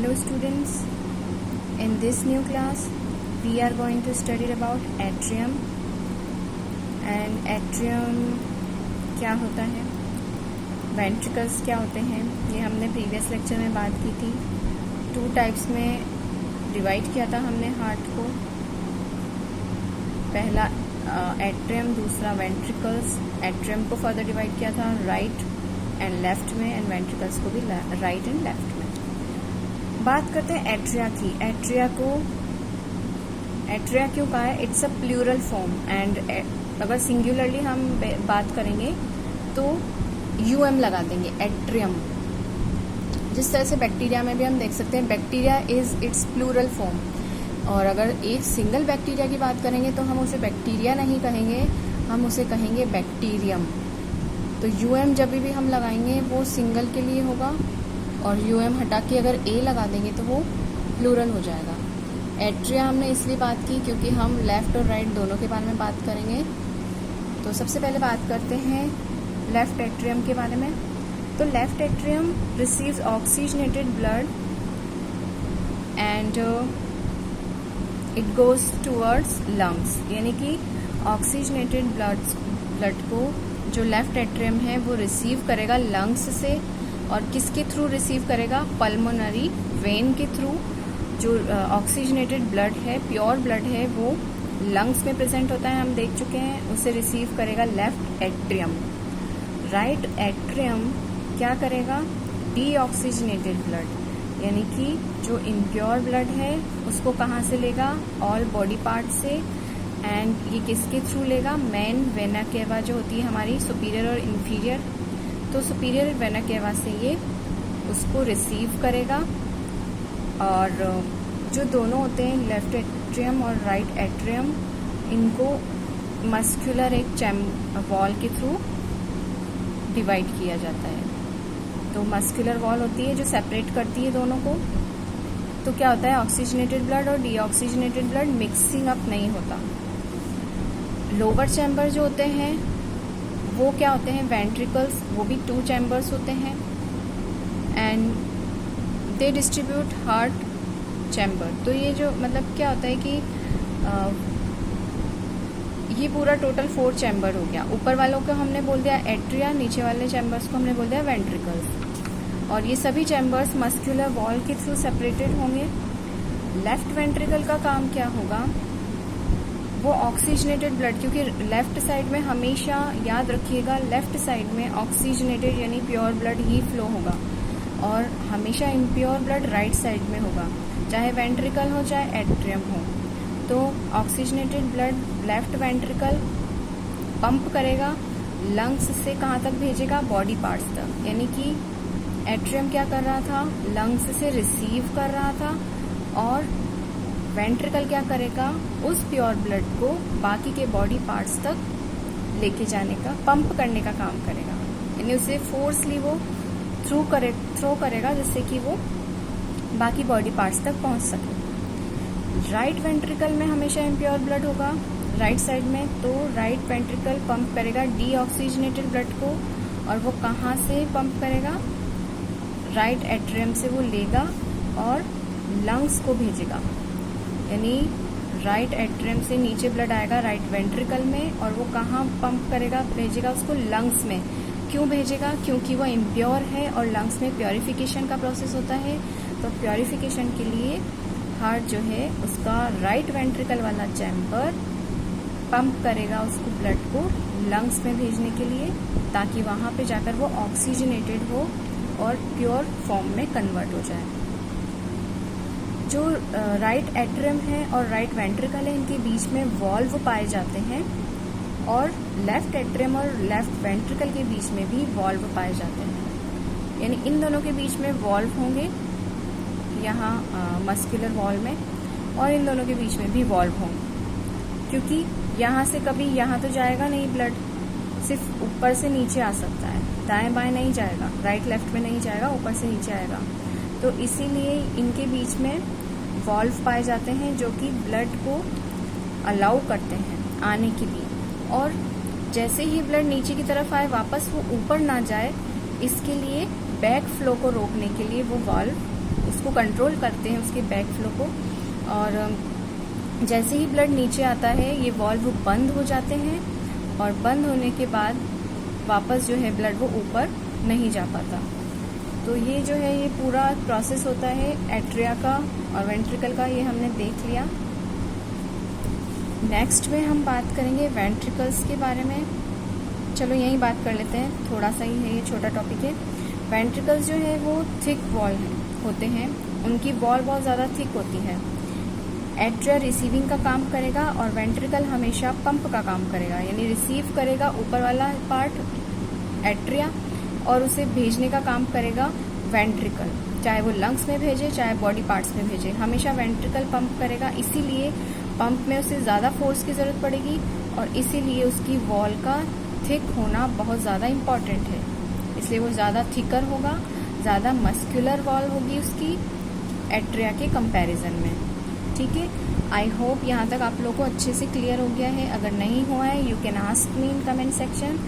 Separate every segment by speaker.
Speaker 1: Hello students, in this new class we are going to study about atrium and atrium क्या होता है, ventricles क्या होते हैं, ये हमने प्रीवियस लेक्चर में बात की थी। 2 टाइप्स में डिवाइड किया था हमने हार्ट को, पहला एट्रियम, दूसरा वेंट्रिकल्स। एट्रियम को फर्दर डिवाइड किया था राइट एंड लेफ्ट में, एंड वेंट्रिकल्स को भी राइट एंड लेफ्ट में। बात करते हैं एट्रिया की। एट्रिया क्यों कहा है? It's a plural form, and अगर सिंगुलरली हम बात करेंगे तो यूएम लगा देंगे, एट्रियम। जिस तरह से बैक्टीरिया में भी हम देख सकते हैं, bacteria is its plural form, और अगर एक सिंगल बैक्टीरिया की बात करेंगे तो हम उसे बैक्टीरिया नहीं कहेंगे, हम उसे कहेंगे बैक्टीरियम। तो यूएम जब भी हम लगाएंगे वो सिंगल के लिए होगा, और यूएम हटा के अगर ए लगा देंगे तो वो प्लूरल हो जाएगा। एट्रिया हमने इसलिए बात की क्योंकि हम लेफ्ट और राइट दोनों के बारे में बात करेंगे। तो सबसे पहले बात करते हैं लेफ्ट एट्रियम के बारे में। तो left atrium receives oxygenated blood and it goes towards lungs, यानी कि ऑक्सीजनेटेड ब्लड को जो लेफ्ट एट्रियम है वो रिसीव करेगा लंग्स से, और किसके थ्रू रिसीव करेगा? पल्मोनरी वेन के थ्रू। जो ऑक्सीजनेटेड ब्लड है, प्योर ब्लड है, वो लंग्स में प्रेजेंट होता है, हम देख चुके हैं, उसे रिसीव करेगा लेफ्ट एट्रियम। राइट एट्रियम क्या करेगा? डीऑक्सीजनेटेड ब्लड, यानी कि जो इम्प्योर ब्लड है उसको कहाँ से लेगा? ऑल बॉडी पार्ट से, एंड ये किसके थ्रू लेगा? मेन वेना केवा जो होती है हमारी, सुपीरियर और इन्फीरियर। तो सुपीरियर वेना केवा से ये उसको रिसीव करेगा, और जो दोनों होते हैं लेफ्ट एट्रियम और राइट एट्रियम, इनको मस्कुलर एक वॉल के थ्रू डिवाइड किया जाता है। तो मस्कुलर वॉल होती है जो सेपरेट करती है दोनों को। तो क्या होता है? ऑक्सीजनेटेड ब्लड और डीऑक्सीजनेटेड ब्लड मिक्सिंग अप नहीं होता। लोअर चैम्बर जो होते हैं वो क्या होते हैं? वेंट्रिकल्स, वो भी 2 चैम्बर्स होते हैं, and they distribute heart chamber. तो ये जो मतलब क्या होता है कि ये पूरा टोटल 4 चैम्बर हो गया। ऊपर वालों को हमने बोल दिया एट्रिया, नीचे वाले चैम्बर्स को हमने बोल दिया वेंट्रिकल्स, और ये सभी चैम्बर्स मस्कुलर वॉल के थ्रू सेपरेटेड होंगे। लेफ्ट वेंट्रिकल का काम क्या होगा? वो ऑक्सीजनेटेड ब्लड, क्योंकि लेफ्ट साइड में हमेशा याद रखिएगा, लेफ्ट साइड में ऑक्सीजनेटेड यानी प्योर ब्लड ही फ्लो होगा, और हमेशा इम्प्योर ब्लड राइट साइड में होगा, चाहे वेंट्रिकल हो चाहे एट्रियम हो। तो oxygenated blood left ventricle pump करेगा, लंग्स से कहाँ तक भेजेगा? बॉडी पार्ट्स तक। यानी कि एट्रियम क्या कर रहा था? लंग्स से रिसीव कर रहा था, और वेंट्रिकल क्या करेगा? उस प्योर ब्लड को बाकी के बॉडी पार्ट्स तक लेके जाने का, पंप करने का काम करेगा, यानी उसे फोर्सली वो थ्रो करेगा जिससे कि वो बाकी बॉडी पार्ट्स तक पहुंच सके। राइट वेंट्रिकल में हमेशा इम्प्योर ब्लड होगा राइट साइड में, तो राइट वेंट्रिकल पंप करेगा डीऑक्सीजनेटेड ब्लड को, और वो कहाँ से पंप करेगा? राइट एट्रियम से वो लेगा और लंग्स को भेजेगा, यानी राइट एट्रियम से नीचे ब्लड आएगा राइट वेंट्रिकल में, और वो कहाँ पंप करेगा? भेजेगा उसको लंग्स में। क्यों भेजेगा? क्योंकि वो इम्प्योर है, और लंग्स में प्योरिफिकेशन का प्रोसेस होता है। तो प्योरिफिकेशन के लिए हार्ट जो है उसका राइट वेंट्रिकल वाला चैम्बर पंप करेगा उसको, ब्लड को लंग्स में भेजने के लिए, ताकि वहाँ पे जाकर वो ऑक्सीजनेटेड हो और प्योर फॉर्म में कन्वर्ट हो जाए। जो राइट एट्रियम है और राइट वेंट्रिकल है, इनके बीच में वॉल्व पाए जाते हैं, और लेफ्ट एट्रियम और लेफ्ट वेंट्रिकल के बीच में भी वॉल्व पाए जाते हैं। यानी इन दोनों के बीच में वॉल्व होंगे यहाँ मस्कुलर वॉल में, और इन दोनों के बीच में भी वॉल्व होंगे, क्योंकि यहाँ से कभी यहाँ तो जाएगा नहीं ब्लड, सिर्फ ऊपर से नीचे आ सकता है, दाएं बाएं नहीं जाएगा, राइट लेफ्ट में नहीं जाएगा, ऊपर से नीचे आएगा। तो इसीलिए इनके बीच में वॉल्व पाए जाते हैं जो कि ब्लड को अलाउ करते हैं आने के लिए, और जैसे ही ब्लड नीचे की तरफ आए वापस वो ऊपर ना जाए, इसके लिए बैक फ्लो को रोकने के लिए वो वॉल्व उसको कंट्रोल करते हैं, उसके बैक फ्लो को। और जैसे ही ब्लड नीचे आता है ये वॉल्व बंद हो जाते हैं और बंद होने के बाद वापस जो है ब्लड वो ऊपर नहीं जा पाता। तो ये जो है ये पूरा प्रोसेस होता है एट्रिया का और वेंट्रिकल का, ये हमने देख लिया। नेक्स्ट में हम बात करेंगे वेंट्रिकल्स के बारे में। चलो यही बात कर लेते हैं, थोड़ा सा ही है ये, छोटा टॉपिक है। वेंट्रिकल्स जो है वो थिक वॉल होते हैं, उनकी वॉल बहुत ज़्यादा थिक होती है। एट्रिया रिसीविंग का काम करेगा और वेंट्रिकल हमेशा पंप का काम करेगा, यानी रिसीव करेगा ऊपर वाला पार्ट एट्रिया और उसे भेजने का काम करेगा वेंट्रिकल, चाहे वो लंग्स में भेजे चाहे बॉडी पार्ट्स में भेजे, हमेशा वेंट्रिकल पंप करेगा। इसीलिए पंप में उसे ज़्यादा फोर्स की ज़रूरत पड़ेगी और इसीलिए उसकी वॉल का थिक होना बहुत ज़्यादा इम्पॉर्टेंट है, इसलिए वो ज़्यादा थिकर होगा, ज़्यादा मस्कुलर वॉल होगी उसकी एट्रिया के कंपैरिजन में। ठीक है, आई होप यहाँ तक आप लोगों को अच्छे से क्लियर हो गया है। अगर नहीं हुआ है you can ask me in comment section.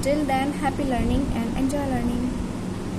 Speaker 1: Till than happy learning and enjoy learning.